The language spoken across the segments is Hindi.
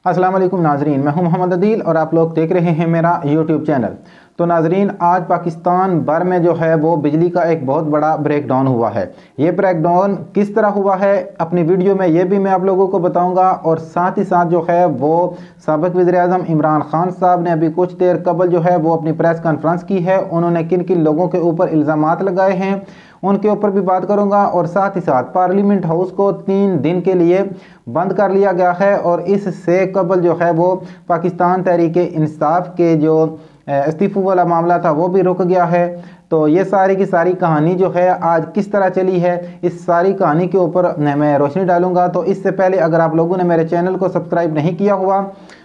अस्सलाम वालेकुम नाजरीन, मैं हूं मोहम्मद अदील और आप लोग देख रहे हैं मेरा यूट्यूब चैनल। तो नाजरीन, आज पाकिस्तान भर में जो है वो बिजली का एक बहुत बड़ा ब्रेकडाउन हुआ है। ये ब्रेकडाउन किस तरह हुआ है अपनी वीडियो में ये भी मैं आप लोगों को बताऊंगा, और साथ ही साथ जो है वो साबिक वज़ीर-ए-आज़म इमरान खान साहब ने अभी कुछ देर कबल जो है वो अपनी प्रेस कॉन्फ्रेंस की है। उन्होंने किन किन लोगों के ऊपर इल्ज़ामात लगाए हैं उनके ऊपर भी बात करूंगा, और साथ ही साथ पार्लियामेंट हाउस को 3 दिन के लिए बंद कर लिया गया है, और इससे कबल जो है वो पाकिस्तान तहरीक-ए-इंसाफ के जो इस्तीफे वाला मामला था वो भी रुक गया है। तो ये सारी की सारी कहानी जो है आज किस तरह चली है, इस सारी कहानी के ऊपर मैं रोशनी डालूंगा। तो इससे पहले अगर आप लोगों ने मेरे चैनल को सब्सक्राइब नहीं किया हुआ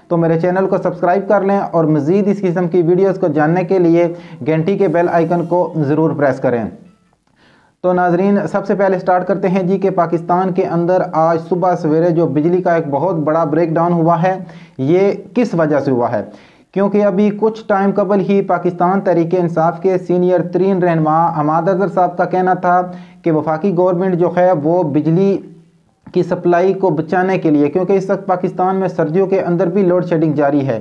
तो मेरे चैनल को सब्सक्राइब कर लें, और मज़ीद इस किस्म की वीडियोज़ को जानने के लिए घंटी के बेल आइकन को ज़रूर प्रेस करें। तो नाजरीन, सबसे पहले स्टार्ट करते हैं जी कि पाकिस्तान के अंदर आज सुबह सवेरे जो बिजली का एक बहुत बड़ा ब्रेकडाउन हुआ है, ये किस वजह से हुआ है। क्योंकि अभी कुछ टाइम कबल ही पाकिस्तान तहरीक-ए-इंसाफ के सीनियर तरीन रहनुमा हमाद अजहर साहब का कहना था कि वफाकी गवर्नमेंट जो है वो बिजली की सप्लाई को बचाने के लिए, क्योंकि इस वक्त पाकिस्तान में सर्दियों के अंदर भी लोड शेडिंग जारी है,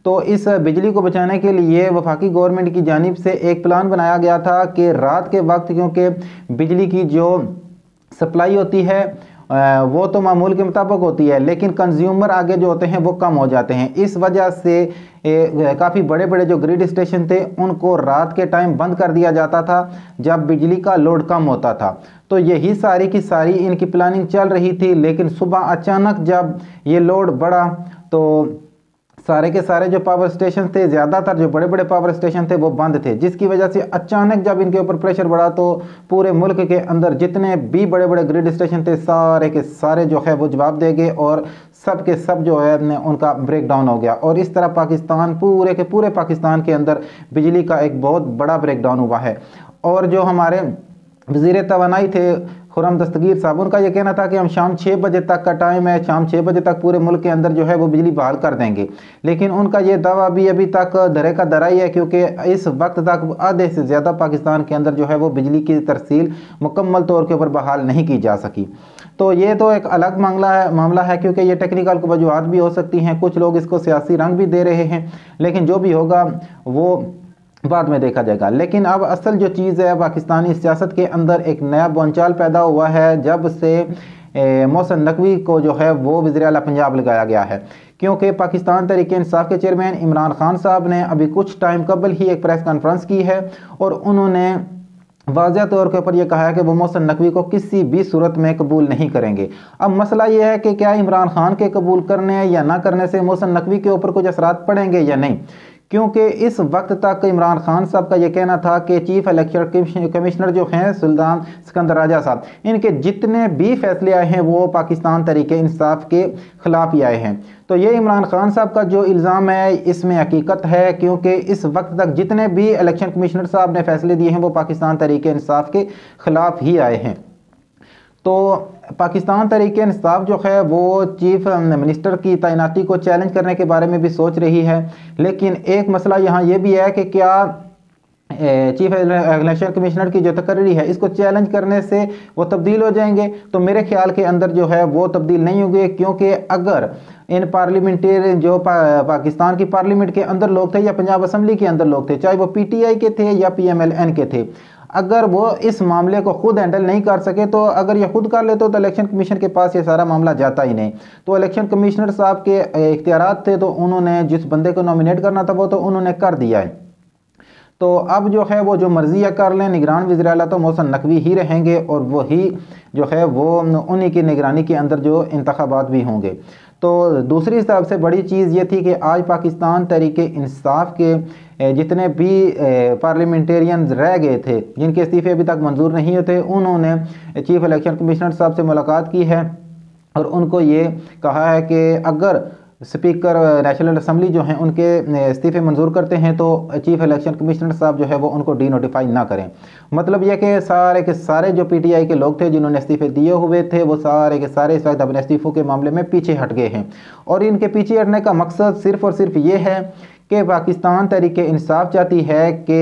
तो इस बिजली को बचाने के लिए वफाकी गवर्नमेंट की जानिब से एक प्लान बनाया गया था कि रात के वक्त, क्योंकि बिजली की जो सप्लाई होती है वो तो मामूल के मुताबिक होती है, लेकिन कंज्यूमर आगे जो होते हैं वो कम हो जाते हैं। इस वजह से काफ़ी बड़े बड़े जो ग्रिड स्टेशन थे उनको रात के टाइम बंद कर दिया जाता था जब बिजली का लोड कम होता था। तो यही सारी की सारी इनकी प्लानिंग चल रही थी, लेकिन सुबह अचानक जब ये लोड बढ़ा तो सारे के सारे जो पावर स्टेशन थे, ज़्यादातर जो बड़े बड़े पावर स्टेशन थे वो बंद थे, जिसकी वजह से अचानक जब इनके ऊपर प्रेशर बढ़ा तो पूरे मुल्क के अंदर जितने भी बड़े बड़े ग्रिड स्टेशन थे सारे के सारे जो है वो जवाब दे गए, और सब के सब जो है उनका ब्रेकडाउन हो गया। और इस तरह पाकिस्तान पूरे के पूरे पाकिस्तान के अंदर बिजली का एक बहुत बड़ा ब्रेकडाउन हुआ है। और जो हमारे वज़ीर तवानाई थे खुर्रम दस्तगीर साहब, उनका यह कहना था कि हम शाम 6 बजे तक का टाइम है, शाम 6 बजे तक पूरे मुल्क के अंदर जो है वो बिजली बहाल कर देंगे, लेकिन उनका ये दावा भी अभी तक धरे का धरा ही है, क्योंकि इस वक्त तक आधे से ज़्यादा पाकिस्तान के अंदर जो है वो बिजली की तरसील मुकम्मल तौर के ऊपर बहाल नहीं की जा सकी। तो ये तो एक अलग मामला है क्योंकि ये टेक्निकल वजूहात भी हो सकती हैं, कुछ लोग इसको सियासी रंग भी दे रहे हैं, लेकिन जो भी होगा वो बाद में देखा जाएगा। लेकिन अब असल जो चीज़ है, पाकिस्तानी सियासत के अंदर एक नया बोलचाल पैदा हुआ है जब से मोहसिन नकवी को जो है वो वज़ीर आला पंजाब लगाया गया है, क्योंकि पाकिस्तान तहरीक-ए-इंसाफ के चेयरमैन इमरान खान साहब ने अभी कुछ टाइम कबल ही एक प्रेस कॉन्फ्रेंस की है, और उन्होंने वाज़ह तौर के ऊपर यह कहा है कि वो मोहसिन नकवी को किसी भी सूरत में कबूल नहीं करेंगे। अब मसला यह है कि क्या इमरान खान के कबूल करने या ना करने से मोहसिन नकवी के ऊपर कुछ असरात पड़ेंगे या नहीं, क्योंकि इस वक्त तक इमरान खान साहब का यह कहना था कि चीफ इलेक्शन कमिश्नर जो हैं सुल्तान सिकंदर राजा साहब, इनके जितने भी फैसले आए हैं वो पाकिस्तान तहरीक-ए-इंसाफ के खिलाफ ही आए हैं। तो ये इमरान खान साहब का जो इल्ज़ाम है इसमें हकीकत है, क्योंकि इस वक्त तक जितने भी इलेक्शन कमिश्नर साहब ने फैसले दिए हैं वो पाकिस्तान तहरीक-ए-इंसाफ के खिलाफ ही आए हैं। तो पाकिस्तान तहरीक-ए-इंसाफ जो है वो चीफ मिनिस्टर की तैनाती को चैलेंज करने के बारे में भी सोच रही है, लेकिन एक मसला यहाँ ये भी है कि क्या चीफ इलेक्शन कमिश्नर की जो तकर्री है इसको चैलेंज करने से वो तब्दील हो जाएंगे। तो मेरे ख्याल के अंदर जो है वो तब्दील नहीं होंगे, क्योंकि अगर इन पार्लियामेंटेरियन जो पाकिस्तान की पार्लियामेंट के अंदर लोग थे या पंजाब असम्बली के अंदर लोग थे, चाहे वो PTI के थे या PMLN के थे, अगर वो इस मामले को खुद हैंडल नहीं कर सके तो अगर ये खुद कर लेते तो इलेक्शन कमीशन के पास ये सारा मामला जाता ही नहीं। तो इलेक्शन कमिश्नर साहब के इख्तियारात थे, तो उन्होंने जिस बंदे को नॉमिनेट करना था वो तो उन्होंने कर दिया है। तो अब जो है वो जो मर्जी या कर लें, निगरान वज़ीर आला तो मोहसिन नकवी ही रहेंगे, और वही जो है वो उन्हीं की निगरानी के अंदर जो इंतखाबात भी होंगे। तो दूसरी हिसाब से बड़ी चीज़ ये थी कि आज पाकिस्तान तहरीक-ए-इंसाफ के जितने भी पार्लियामेंटेरियन रह गए थे जिनके इस्तीफे अभी तक मंजूर नहीं होते, उन्होंने चीफ इलेक्शन कमिश्नर साहब से मुलाकात की है, और उनको ये कहा है कि अगर स्पीकर नेशनल असम्बली जो हैं उनके इस्तीफे मंजूर करते हैं तो चीफ इलेक्शन कमिश्नर साहब जो है वो उनको डी नोटिफाई ना करें। मतलब यह कि सारे के सारे जो PTI के लोग थे जिन्होंने इस्तीफे दिए हुए थे वो सारे के सारे इस वक्त अपने इस्तीफों के मामले में पीछे हट गए हैं, और इनके पीछे हटने का मकसद सिर्फ़ और सिर्फ ये है कि पाकिस्तान तहरीक-ए-इंसाफ चाहती है कि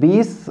20